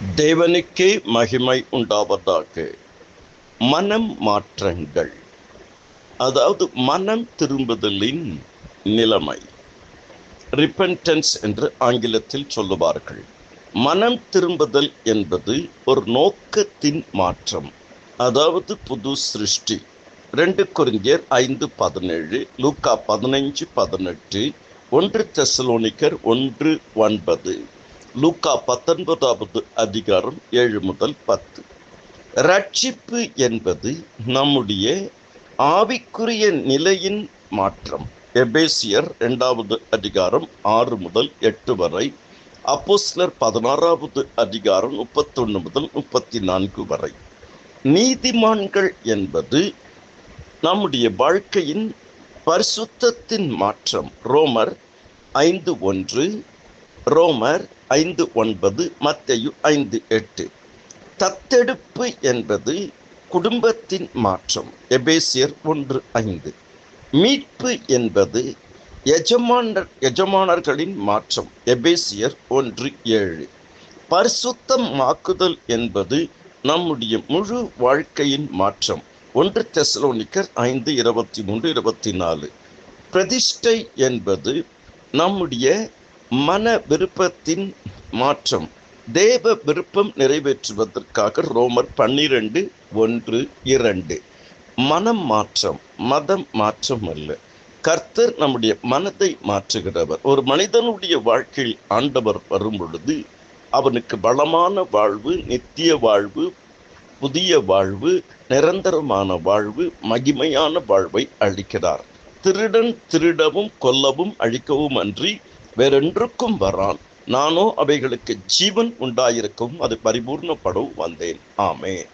தேவனுக்கே மகிமை உண்டாவதாக. மனம் மாற்றங்கள், அதாவது மனம் திரும்புதலின் நிலைமை, ரிப்பென்டன்ஸ் என்று ஆங்கிலத்தில் சொல்லுவார்கள். மனம் திரும்புதல் என்பது ஒரு நோக்கத்தின் மாற்றம், அதாவது புது சிருஷ்டி. 2 கொரிந்தியர் 5:17, லூக்கா 15:18, 1 தெசலோனிக்கர் 1:9, லூக்கா 19வது அதிகாரம் 7 முதல் 10. ரட்சிப்பு என்பது நம்முடைய ஆவிக்குரிய நிலையின் மாற்றம். எபேசியர் 2வது அதிகாரம் 6 முதல் 8 வரை, அப்போஸ்தலர் 16வது அதிகாரம் 31 முதல் 34 வரை. நீதிமான்கள் என்பது நம்முடைய வாழ்க்கையின் பரிசுத்தத்தின் மாற்றம். ரோமர் 5:1, ரோமர் 5:9, மத்தேயு 5:8. தத்தெடுப்பு என்பது குடும்பத்தின் மாற்றம். எபேசியர் 1:5. மீட்பு என்பது எஜமானர்களின் மாற்றம். எபேசியர் 1:7. பரிசுத்தமாக்குதல் என்பது நம்முடைய முழு வாழ்க்கையின் மாற்றம். 1 தெசலோனிக்கர் 5:23-24. பிரதிஷ்டை என்பது நம்முடைய மன விருப்பத்தின் மாற்றம். தேவ விருப்பம் நிறைவேற்றுவதற்காக ரோமர் 12:1-2. மனம் மாற்றம், மதம் மாற்றம் அல்ல. கர்த்தர் நம்முடைய மனதை மாற்றுகிறவர். ஒரு மனிதனுடைய வாழ்க்கையில் ஆண்டவர் வரும் பொழுது அவனுக்கு பலமான வாழ்வு, நித்திய வாழ்வு, புதிய வாழ்வு, நிரந்தரமான வாழ்வு, மகிமையான வாழ்வை அளிக்கிறார். திருடன் திருடவும் கொல்லவும் அழிக்கவும் அன்றி வேறொன்றுக்கும் வரான், நானோ அவைகளுக்கு ஜீவன் உண்டாயிருக்கவும் அது பரிபூர்ணப்படவும் வந்தேன். ஆமென்.